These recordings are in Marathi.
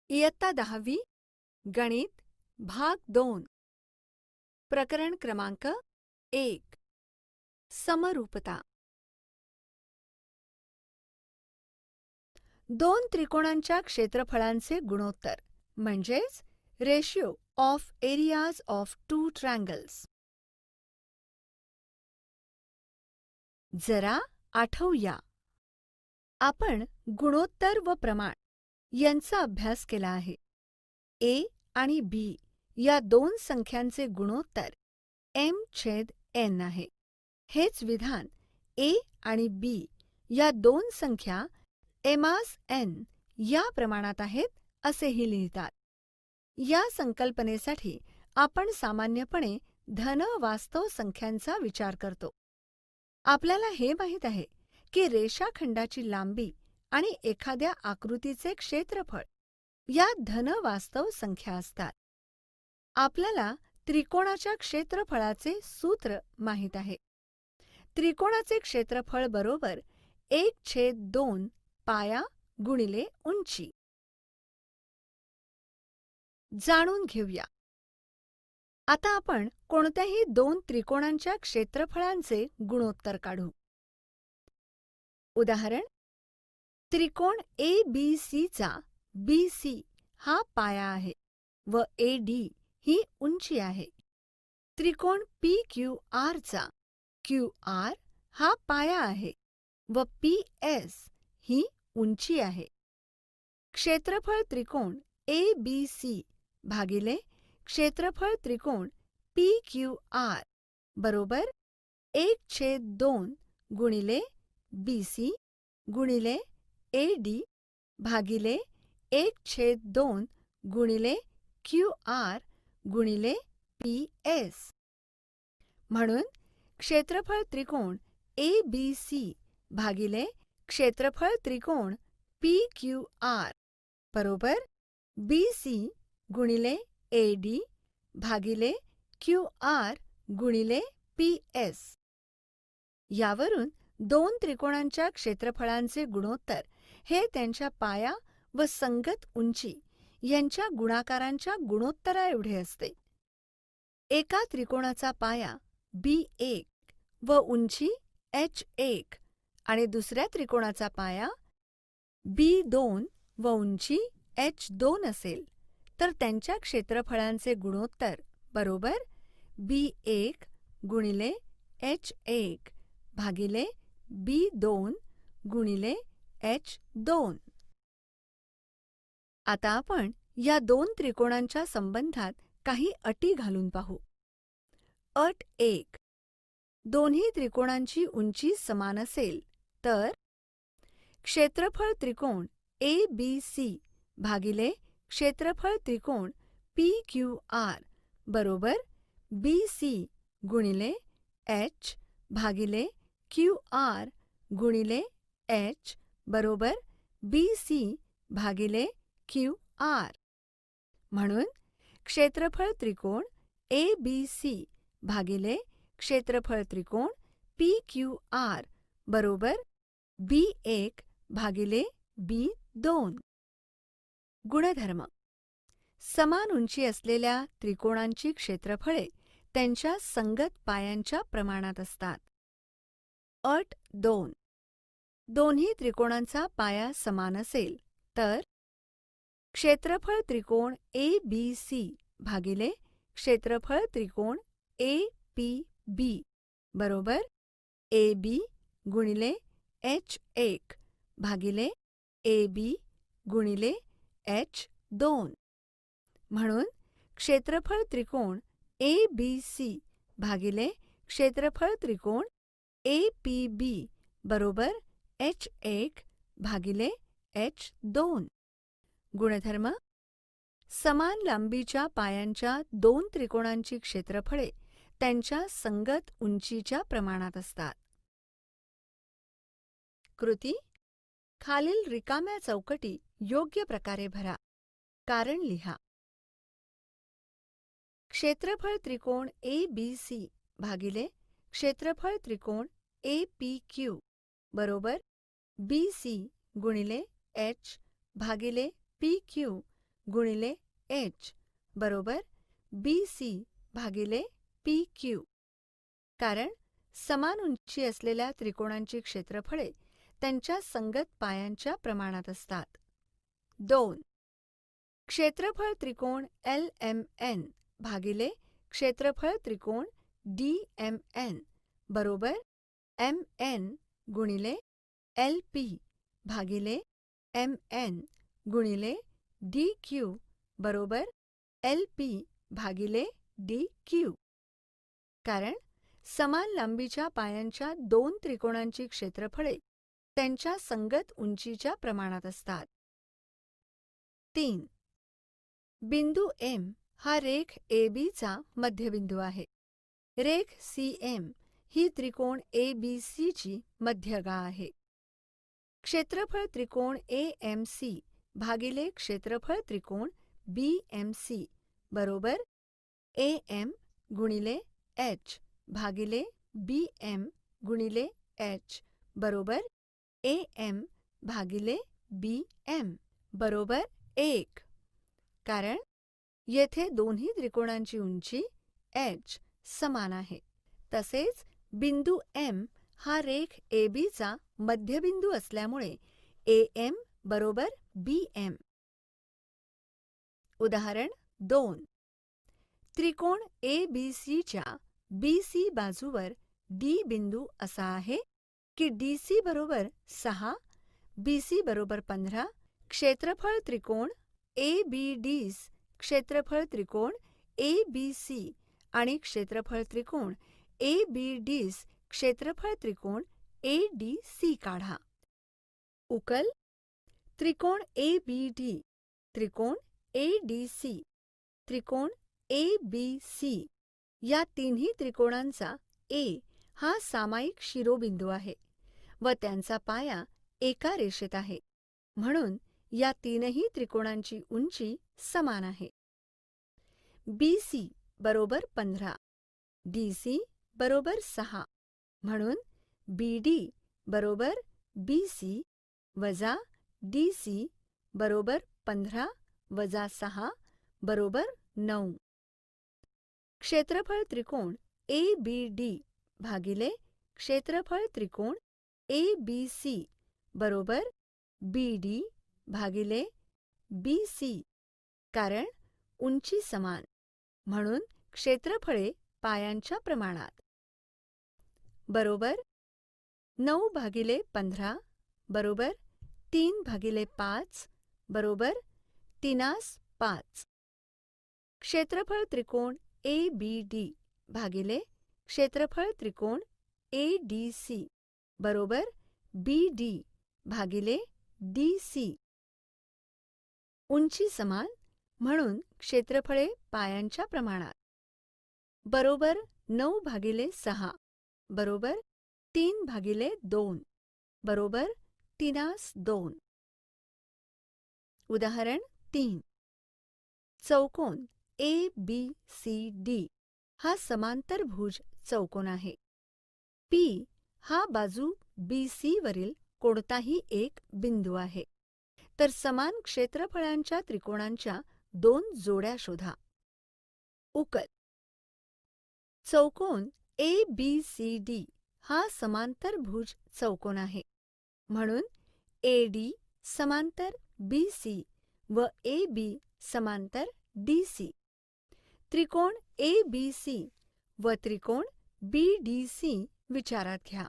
इयत्ता 10वी गणित भाग 2 प्रकरण क्रमांक 1 समरूपता. दोन त्रिकोणांच्या क्षेत्रफळांचे गुणोत्तर म्हणजेच ratio of areas of two triangles. जरा आठवूया, आपण गुणोत्तर व प्रमाण यांचा अभ्यास केला आहे. ए आणि बी या दोन संख्यांचे गुणोत्तर m/n आहे. हेच विधान ए आणि बी या दोन संख्या m/n या प्रमाणात आहेत असेही लिहितात. या संकल्पनेसाठी आपण सामान्यपणे धन वास्तव संख्यांचा विचार करतो. आपल्याला हे माहीत आहे की रेषाखंडाची लांबी आणि एखाद्या आकृतीचे क्षेत्रफळ या धन वास्तव संख्या असतात. आपल्याला त्रिकोणाच्या क्षेत्रफळाचे सूत्र माहीत आहे. त्रिकोणाचे क्षेत्रफळ बरोबर 1/2 पाया गुणिले उंची. जाणून घेऊया. आता आपण कोणत्याही दोन त्रिकोणांच्या क्षेत्रफळांचे गुणोत्तर काढू. उदाहरण, त्रिकोण ABC चा BC हा पाया आहे व AD ही उंची आहे. त्रिकोण PQR चा QR हा पाया आहे व PS ही उंची आहे. क्षेत्रफळ त्रिकोण ABC भागिले क्षेत्रफळ त्रिकोण PQR बरोबर 1/2 गुणिले BC गुणिले AD भागिले 1/2 गुणिले QR गुणिले PS. म्हणून क्षेत्रफळ त्रिकोण ABC भागिले क्षेत्रफळ त्रिकोण PQR बरोबर BC गुणिले AD भागिले QR गुणिले PS. यावरून दोन त्रिकोणांच्या क्षेत्रफळांचे गुणोत्तर हे त्यांच्या पाया व संगत उंची यांच्या गुणाकारांच्या गुणोत्तराएवढे असते. एका त्रिकोणाचा पाया B1 व उंची H1 आणि दुसऱ्या त्रिकोणाचा पाया B2 व उंची H2 असेल तर त्यांच्या क्षेत्रफळांचे गुणोत्तर बरोबर B1 गुणिले H1 भागिले B2 गुणिले H2. आता आपण या दोन त्रिकोणांच्या संबंधात काही अटी घालून पाहू. अट 1. दोन्ही त्रिकोणांची उंची समान असेल तर क्षेत्रफळ त्रिकोण ABC भागिले क्षेत्रफळ त्रिकोण PQR बरोबर BC गुणिले H भागिले QR गुणिले H बरोबर BC भागिले QR. म्हणून क्षेत्रफळ त्रिकोण ABC भागिले क्षेत्रफळ त्रिकोण PQR बरोबर B1 भागिले B2. गुणधर्म. समान उंची असलेल्या त्रिकोणांची क्षेत्रफळे त्यांच्या संगत पायांच्या प्रमाणात असतात. अट 2. दोन्ही त्रिकोणांचा पाया समान असेल तर क्षेत्रफळ त्रिकोण ABC भागिले क्षेत्रफळ त्रिकोण APB बरोबर AB गुणिले H1 भागिले AB गुणिले H2. म्हणून क्षेत्रफळ त्रिकोण ABC भागिले क्षेत्रफळ त्रिकोण APB बरोबर H1 भागिले H2. गुणधर्म. समान लांबीच्या पायांच्या दोन त्रिकोणांची क्षेत्रफळे त्यांच्या संगत उंचीच्या प्रमाणात असतात. कृती. खालील रिकाम्या चौकटी योग्य प्रकारे भरा. कारण लिहा. क्षेत्रफळ त्रिकोण ABC भागिले क्षेत्रफळ त्रिकोण APQ बरोबर BC गुणिले H भागिले PQ गुणिले एच बरोबर BC भागिले PQ. कारण समान उंची असलेल्या त्रिकोणांची क्षेत्रफळे त्यांच्या संगत पायांच्या प्रमाणात असतात. 2. क्षेत्रफळ त्रिकोण LMN भागिले क्षेत्रफळ त्रिकोण DMN बरोबर MN गुणिले LP भागिले MN गुणिले DQ बरोबर LP भागिले DQ. कारण समान लांबीच्या पायांच्या दोन त्रिकोणांची क्षेत्रफळे त्यांच्या संगत उंचीच्या प्रमाणात असतात. 3. बिंदू M हा रेख AB चा मध्यबिंदू आहे. रेख CM ही त्रिकोण ABC ची मध्यगा आहे. क्षेत्रफळ त्रिकोण AMC भागिले क्षेत्रफळ त्रिकोण BMC बरोबर AM गुणिले H भागिले BM गुणिले H बरोबर AM भागिले BM बरोबर 1. कारण येथे दोन्ही त्रिकोणांची उंची H समान आहे. तसेच बिंदू M हा रेख AB चा मध्यबिंदू असल्यामुळे AM बरोबर BM. उदाहरण 2. त्रिकोण ABC च्या BC बाजूवर D बिंदू असा आहे की DC बरोबर 6, BC बरोबर 15. क्षेत्रफळ त्रिकोण ABDs क्षेत्रफळ त्रिकोण ABC आणि क्षेत्रफळ त्रिकोण ABDs क्षेत्रफळ त्रिकोण ADC काढा. उकल त्रिकोण ABD, त्रिकोण ADC, त्रिकोण ABC या तिन्ही त्रिकोणांचा A हा सामायिक शिरोबिंदू आहे व त्यांचा पाया एका रेषेत आहे. म्हणून या तीनही त्रिकोणांची उंची समान आहे. BC बरोबर 15, DC बरोबर 6. म्हणून BD बरोबर BC वजा DC बरोबर 15 वजा 6 बरोबर 9. क्षेत्रफळ त्रिकोण ABD भागिले क्षेत्रफळ त्रिकोण ABC बरोबर BD भागिले BC. कारण उंची समान म्हणून क्षेत्रफळे पायांच्या प्रमाणात. बरोबर 9 भागिले 15 बरोबर 3 भागिले 5 बरोबर 3/5. क्षेत्रफळ त्रिकोण ABD भागिले क्षेत्रफळ त्रिकोण ADC बरोबर BD भागिले DC. उंची समान म्हणून क्षेत्रफळे पायांच्या प्रमाणात. बरोबर 9 भागिले 6 बरोबर 3 भागिले 2 बरोबर 3/2. उदाहरण 3. चौकोन ABCD हा समांतरभुज चौकोन आहे. P हा बाजू BC वरील कोणताही एक बिंदू आहे. तर समान क्षेत्रफळांच्या त्रिकोणांच्या दोन जोड्या शोधा. उकल चौकोन ABCD हा समांतरभुज चौकोन आहे. म्हणून AD समांतर BC व AB समांतर DC. त्रिकोण ABC व त्रिकोण BDC विचारात घ्या.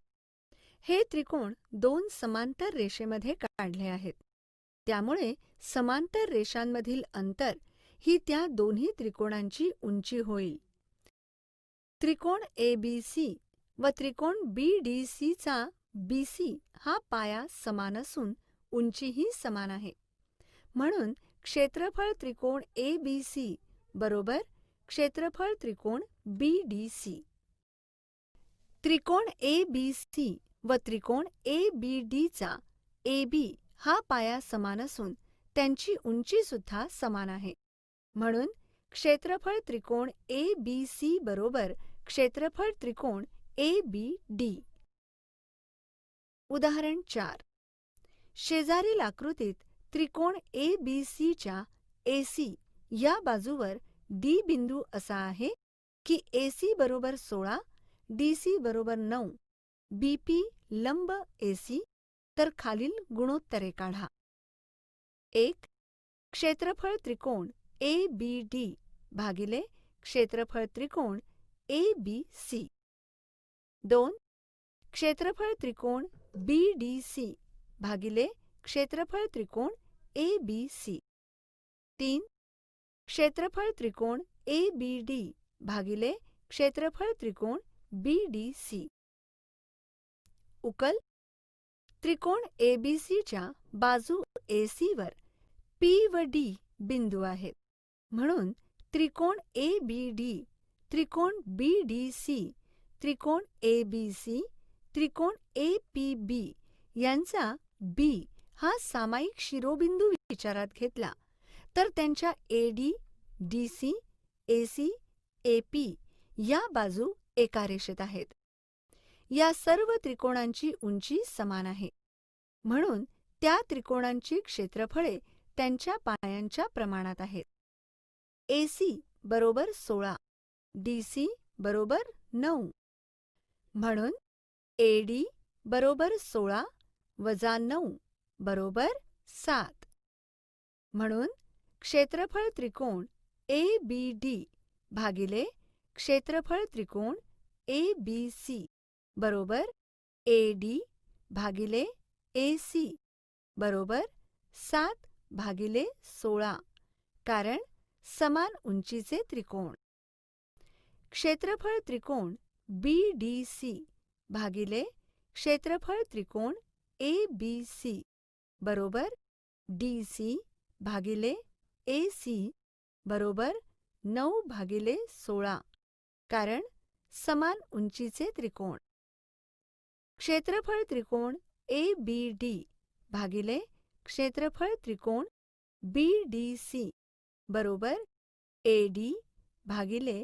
हे त्रिकोण दोन समांतर रेषेमध्ये काढले आहेत. त्यामुळे समांतर रेषांमधील अंतर ही त्या दोन्ही त्रिकोणांची उंची होईल. त्रिकोण ABC व त्रिकोण BDC चा BC हा पाया समान असून उंचीही समान आहे. म्हणून क्षेत्रफळ त्रिकोण ABC बरोबर क्षेत्रफळ त्रिकोण BDC. त्रिकोण ABC व त्रिकोण ABD चा AB हा पाया समान असून त्यांची उंची सुद्धा समान आहे. म्हणून क्षेत्रफळ त्रिकोण ABC बरोबर क्षेत्रफळ त्रिकोण ABD. उदाहरण 4. शेजारील आकृतीत त्रिकोण ABC च्या AC या बाजूवर D बिंदू असा आहे की AC बरोबर 16, DC बरोबर 9, BP लंब AC, तर खालील गुणोत्तरे काढा. 1. क्षेत्रफळ त्रिकोण ABD भागिले क्षेत्रफळ त्रिकोण ABC. 2. क्षेत्रफळ त्रिकोण BDC भागिले क्षेत्रफळ त्रिकोण ABC. 3. क्षेत्रफळ त्रिकोण ABD भागिले क्षेत्रफळ त्रिकोण BDC. उकल. त्रिकोण ABCच्या बाजू AC वर P व D बिंदू आहेत. म्हणून त्रिकोण ABD, त्रिकोण BDC, त्रिकोण ABC, त्रिकोण APB यांचा B हा सामायिक शिरोबिंदू विचारात घेतला तर त्यांच्या AD, DC, AC, AP या बाजू एका रेषेत आहेत. या सर्व त्रिकोणांची उंची समान आहे. म्हणून त्या त्रिकोणांची क्षेत्रफळे त्यांच्या पायांच्या प्रमाणात आहेत. AC बरोबर 16, DC बरोबर 9. म्हणून AD बरोबर 16 वजा 9 बरोबर 7. म्हणून क्षेत्रफळ त्रिकोण ABD भागिले क्षेत्रफळ त्रिकोण ABC बरोबर AD भागिले AC बरोबर 7 भागिले 16, कारण समान उंचीचे त्रिकोण. क्षेत्रफळ त्रिकोण BDC भागिले क्षेत्रफळ त्रिकोण ABC बरोबर DC भागिले AC बरोबर 9 भागिले 16, कारण समान उंचीचे त्रिकोण. क्षेत्रफळ त्रिकोण ABD भागिले क्षेत्रफळ त्रिकोण BDC बरोबर AD भागिले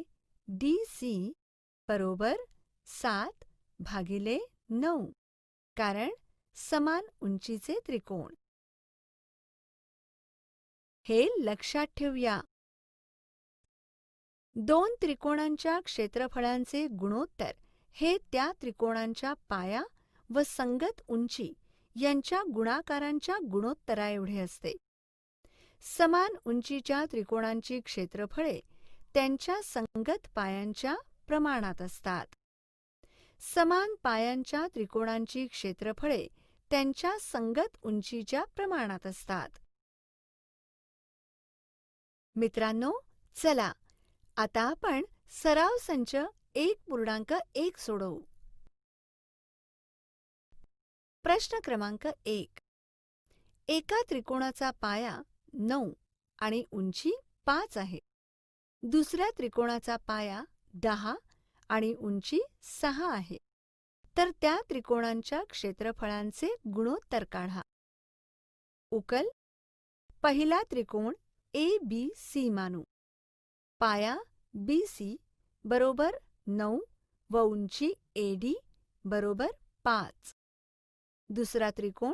DC बरोबर 7 भागिले 9, कारण समान उंचीचे त्रिकोण. हे लक्षात ठेवूया. दोन त्रिकोणांच्या क्षेत्रफळांचे गुणोत्तर हे त्या त्रिकोणांच्या पाया व संगत उंची यांच्या गुणाकारांच्या गुणोत्तराएवढे असते. समान उंचीच्या त्रिकोणांची क्षेत्रफळे त्यांच्या संगत पायांच्या प्रमाणात असतात. समान पायांच्या त्रिकोणांची क्षेत्रफळे त्यांच्या संगत उंचीच्या प्रमाणात असतात. मित्रांनो, चला आता आपण सराव संच 1.1 सोडवू. प्रश्न क्रमांक 1. एका त्रिकोणाचा पाया 9 आणि उंची 5 आहे. दुसऱ्या त्रिकोणाचा पाया 10 आणि उंची 6 आहे. तर त्या त्रिकोणांच्या क्षेत्रफळांचे गुणोत्तर काढा. उकल. पहिला त्रिकोण ABC मानू. पाया BC बरोबर 9 व उंची AD बरोबर 5. दुसरा त्रिकोण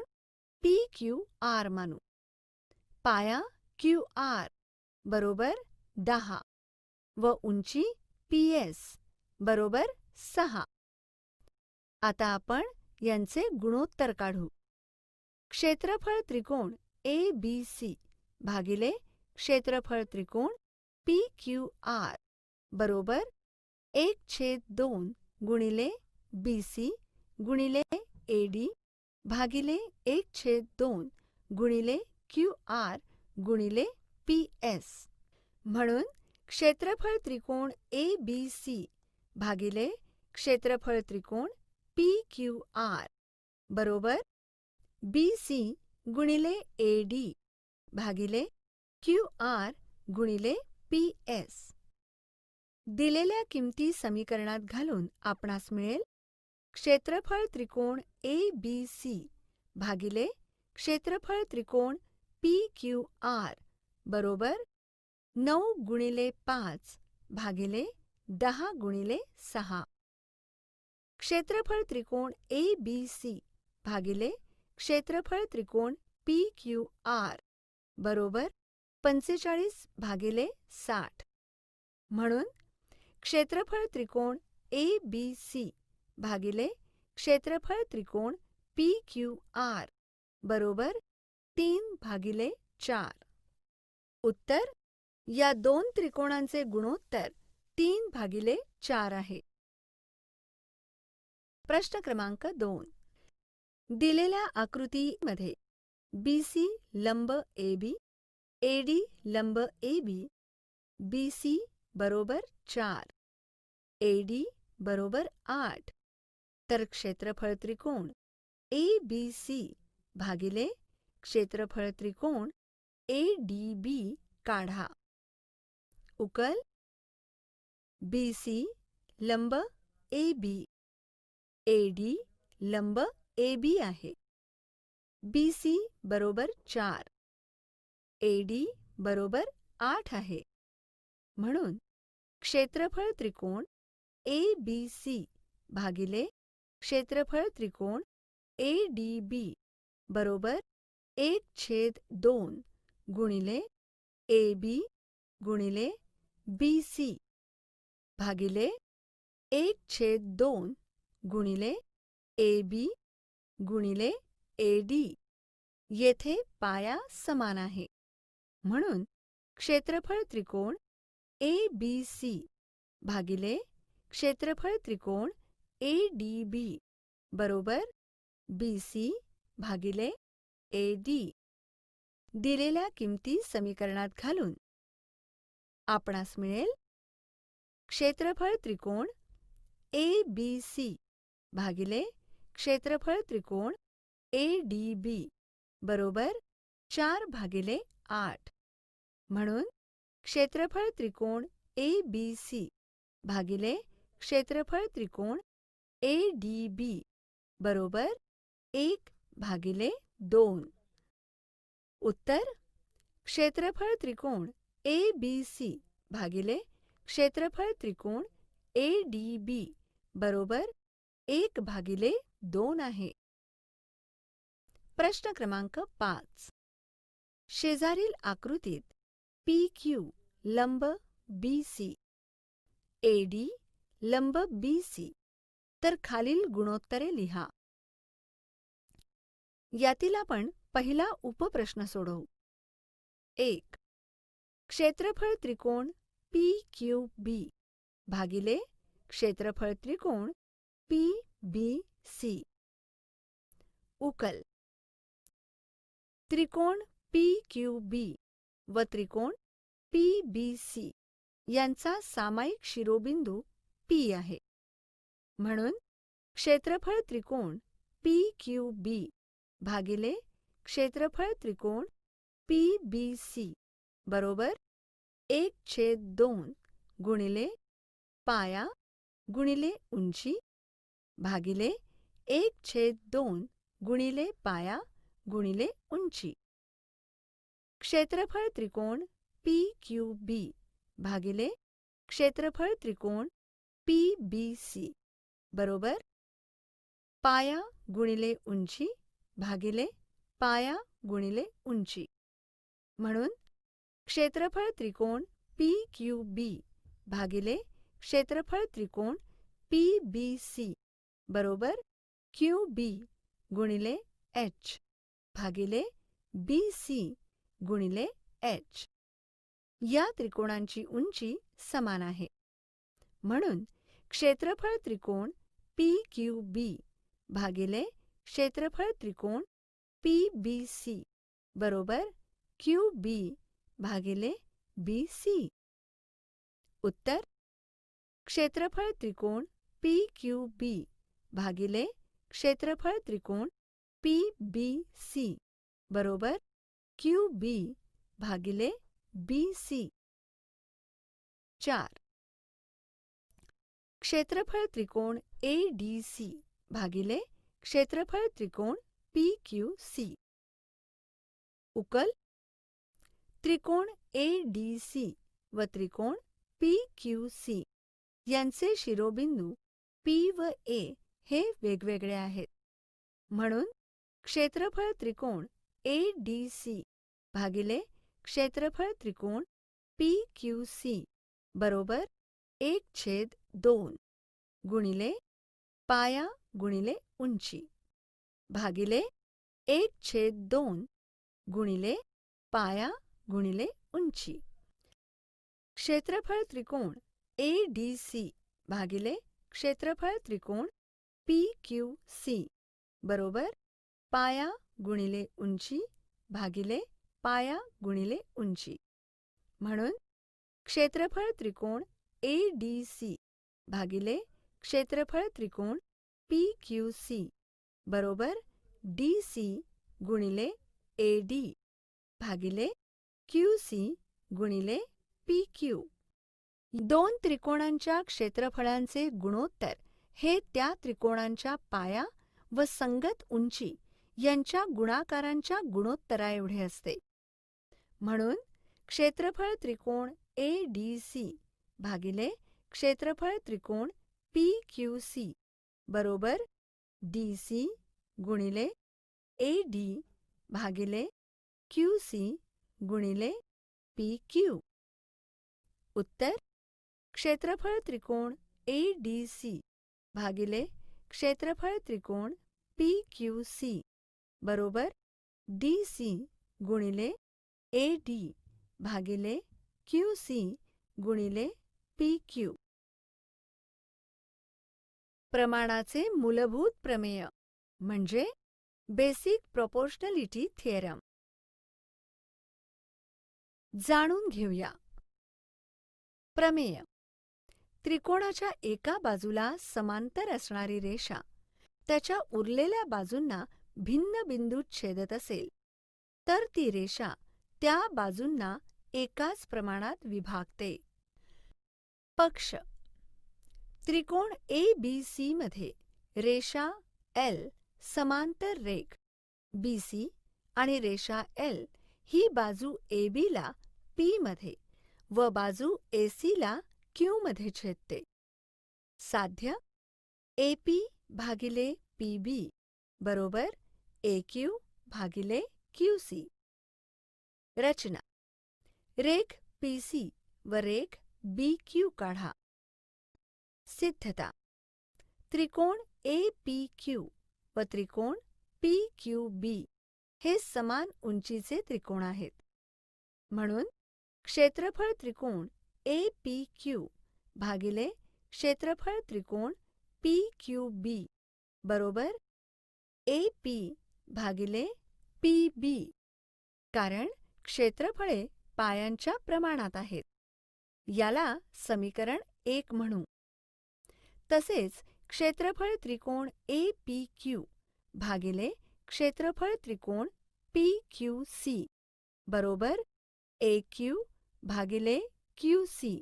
PQR मानू. पाया QR बरोबर 10 व उंची PS बरोबर 6. आता आपण यांचे गुणोत्तर काढू. क्षेत्रफळ त्रिकोण ABC भागिले क्षेत्रफळ त्रिकोण PQR बरोबर 1/2 गुणिले BC गुणिले AD भागिले 1/2 गुणिले QR गुणिले PS. म्हणून क्षेत्रफळ त्रिकोण ABC भागिले क्षेत्रफळ त्रिकोण PQR बरोबर BC गुणिले AD भागिले QR गुणिले PS. दिलेल्या किमती समीकरणात घालून आपणास मिळेल क्षेत्रफळ त्रिकोण ABC भागिले क्षेत्रफळ त्रिकोण PQR बरोबर 9 गुणिले 5 भागिले 10 गुणिले 6. क्षेत्रफळ त्रिकोण ABC भागिले क्षेत्रफळ त्रिकोण PQR बरोबर 45/60. म्हणून क्षेत्रफळ त्रिकोण ABC भागिले क्षेत्रफळ त्रिकोण PQR बरोबर 3/4. उत्तर या दोन त्रिकोणांचे गुणोत्तर 3/4 आहे. प्रश्न क्रमांक 2. दिलेल्या आकृतीमध्ये BC लंब AB, AD लंब AB, BC बरोबर 4, AD बरोबर 8, तर क्षेत्रफळ त्रिकोण ABC भागिले क्षेत्रफळ त्रिकोण ADB काढा. उकल BC लंब AB, AD लंब AB आहे. BC बरोबर 4, AD बरोबर 8 आहे. म्हणून क्षेत्रफळ त्रिकोण ABC भागिले क्षेत्रफळ त्रिकोण ADB बरोबर 1/2 गुणिले AB गुणिले BC भागिले 1/2 गुणिले AB गुणिले AD. येथे पाया समान आहे. म्हणून क्षेत्रफळ त्रिकोण ABC भागिले क्षेत्रफळ त्रिकोण ADB बरोबर BC भागिले AD. दिलेल्या किमती समीकरणात घालून आपणास मिळेल क्षेत्रफळ त्रिकोण ABC भागिले क्षेत्रफळ त्रिकोण ADB बरोबर 4/8. म्हणून क्षेत्रफळ त्रिकोण ABC भागिले क्षेत्रफळ त्रिकोण ADB बरोबर 1/2. उत्तर क्षेत्रफळ त्रिकोण ABC भागिले क्षेत्रफळ त्रिकोण ADB बरोबर 1/2 आहे. प्रश्न क्रमांक 5. शेजारील आकृतीत PQ लंब BC, AD लंब BC, तर खालील गुणोत्तरे लिहा. यातील आपण पहिला उपप्रश्न सोडवू. 1. क्षेत्रफळ त्रिकोण PQB भागिले क्षेत्रफळ त्रिकोण PBC. उकल त्रिकोण PQB व त्रिकोण PBC यांचा सामायिक शिरोबिंदू P आहे. म्हणून क्षेत्रफळ त्रिकोण PQB भागिले क्षेत्रफळ त्रिकोण PBC बरोबर 1/2 गुणिले पाया गुणिले उंची भागिले 1/2 गुणिले पाया गुणिले उंची. क्षेत्रफळ त्रिकोण PQB भागिले क्षेत्रफळ त्रिकोण PBC बरोबर पाया गुणिले उंची भागिले पाया गुणिले उंची. म्हणून क्षेत्रफळ त्रिकोण PQB भागिले क्षेत्रफळ त्रिकोण PBC बरोबर QB गुणिले H भागिले BC गुणिले H. या त्रिकोणांची उंची समान आहे. म्हणून क्षेत्रफळ त्रिकोण PQB भागिले क्षेत्रफळ त्रिकोण PBC बरोबर QB भागिले BC. उत्तर क्षेत्रफळ त्रिकोण PQB भागिले क्षेत्रफळ त्रिकोण PBC बरोबर QB भागिले BC. 4. क्षेत्रफळ त्रिकोण ADC भागिले क्षेत्रफळ त्रिकोण PQC. उकल त्रिकोण ADC व त्रिकोण PQC यांचे शिरोबिंदू P व A हे वेगवेगळे आहेत. म्हणून क्षेत्रफळ त्रिकोण ADC भागिले क्षेत्रफळ त्रिकोण PQC बरोबर 1/2 गुणिले पाया गुणिले उंची भागिले 1/2 गुणिले पाया गुणिले उंची. क्षेत्रफळ त्रिकोण ADC भागिले क्षेत्रफळ त्रिकोण PQC बरोबर पाया गुणिले उंची भागिले पाया गुणिले उंची. म्हणून क्षेत्रफळ त्रिकोण ADC भागिले क्षेत्रफळ त्रिकोण PQC बरोबर DC गुणिले AD भागिले QC गुणिले PQ. दोन त्रिकोणांच्या क्षेत्रफळांचे गुणोत्तर हे त्या त्रिकोणांच्या पाया व संगत उंची यांच्या गुणाकारांच्या गुणोत्तराएवढे असते. म्हणून क्षेत्रफळ त्रिकोण ADC भागिले क्षेत्रफळ त्रिकोण PQC बरोबर DC गुणिले AD भागिले QC गुणिले PQ. उत्तर क्षेत्रफळ त्रिकोण ADC भागिले क्षेत्रफळ त्रिकोण PQC बरोबर DC गुणिले AD भागिले QC गुणिले PQ. प्रमाणाचे मूलभूत प्रमेय म्हणजे बेसिक प्रोपोर्शनॅलिटी थिअरम जाणून घेऊया. प्रमेय. त्रिकोणाच्या एका बाजूला समांतर असणारी रेषा त्याच्या उरलेल्या बाजूंना भिन्न बिंदूत छेदत असेल तर ती रेषा त्या बाजूंना एकाच प्रमाणात विभागते. पक्ष. त्रिकोण ABC मध्ये रेषा L समांतर रेघ BC आणि रेषा L ही बाजू AB ला P मध्ये व बाजू AC ला Q मध्ये छेदते. साध्य. AP भागिले PB बरोबर AQ भागिले QC. रचना. रेघ PC व रेघ BQ काढा. सिद्धता. त्रिकोण APQ व त्रिकोण PQB हे समान उंचीचे त्रिकोण आहेत. म्हणून क्षेत्रफळ त्रिकोण APQ भागिले क्षेत्रफळ त्रिकोण PQB बरोबर AP भागिले PB, कारण क्षेत्रफळे पायांच्या प्रमाणात आहेत. याला समीकरण 1 म्हणू. तसेच क्षेत्रफळ त्रिकोण APQ भागिले क्षेत्रफळ त्रिकोण PQC बरोबर AQ भागिले QC,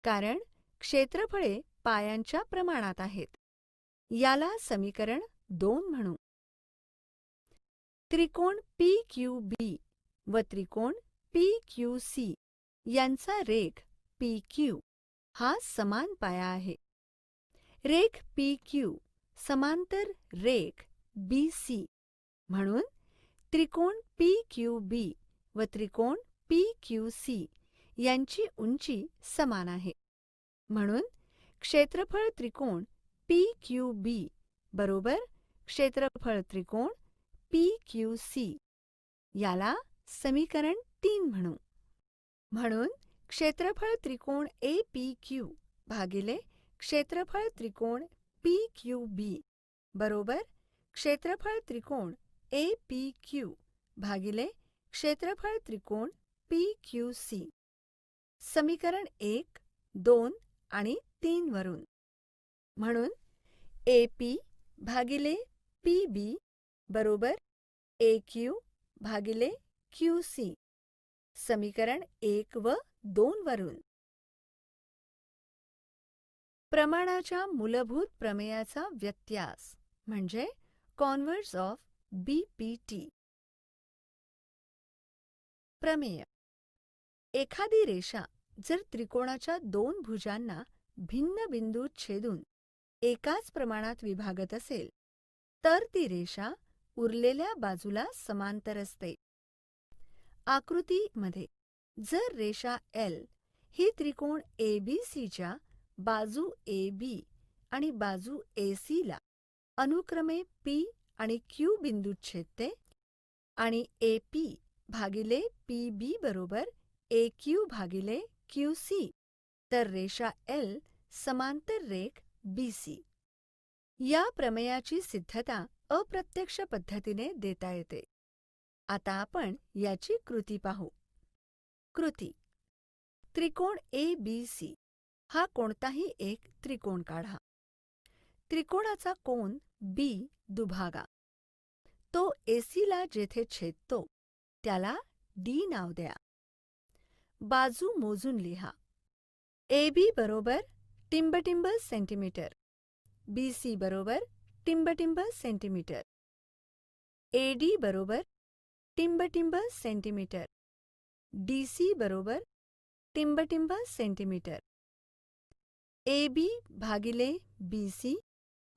कारण क्षेत्रफळे पायांच्या प्रमाणात आहेत. याला समीकरण 2 म्हणू. त्रिकोण PQB व त्रिकोण PQC यांचा रेघ PQ हा समान पाया आहे. रेघ PQ समांतर रेघ BC, म्हणून त्रिकोण PQB व त्रिकोण PQC यांची उंची समान आहे. म्हणून क्षेत्रफळ त्रिकोण PQB बरोबर क्षेत्रफळ त्रिकोण PQC याला समीकरण 3 म्हणू. म्हणून क्षेत्रफळ त्रिकोण APQ भागिले क्षेत्रफळ त्रिकोण PQB बरोबर क्षेत्रफळ त्रिकोण APQ भागिले क्षेत्रफळ त्रिकोण PQC. समीकरण 1, 2 आणि 3 वरून. म्हणून AP भागिले PB बरोबर AQ भागिले QC. समीकरण 1 व 2 वरून. प्रमाणाच्या मूलभूत प्रमेयाचा व्यत्यास म्हणजे कॉन्व्हर्स ऑफ BPT. प्रमेय. एखादी रेषा जर त्रिकोणाच्या दोन भुजांना भिन्न बिंदूत छेदून एकाच प्रमाणात विभागत असेल तर ती रेषा उरलेल्या बाजूला समांतर असते. आकृतीमध्ये जर रेषा L ही त्रिकोण ABCच्या बाजू AB आणि बाजू AC ला अनुक्रमे P आणि Q बिंदूत छेदते आणि AP भागिले PB बरोबर AQ भागिले QC, तर रेषा L समांतर रेख BC. या प्रमेयाची सिद्धता अप्रत्यक्ष पद्धतीने देता येते. आता आपण याची कृती पाहू. कृती: त्रिकोण ABC हा कोणताही एक त्रिकोण काढा. त्रिकोणाचा कोन B दुभागा. तो AC ला जेथे छेदतो त्याला D नाव द्या. बाजू मोजून लिहा. AB बरोबर टिंबटिंब सेंटीमीटर, BC बरोबर टिंबटिंब सेंटीमीटर, AD बरोबर टिंबटिंब सेंटीमीटर, DC बरोबर टिंबटिंब सेंटीमीटर. AB भागिले BC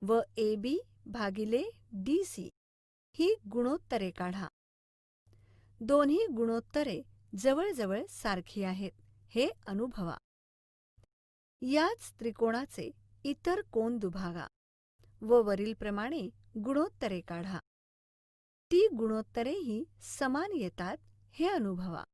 व AB भागिले DC ही गुणोत्तरे काढा. दोन्ही गुणोत्तरे जवळजवळ सारखी आहेत हे अनुभवा. याच त्रिकोणाचे इतर कोन दुभागा व वरीलप्रमाणे गुणोत्तरे काढा. ती गुणोत्तरेही समान येतात हे अनुभवा.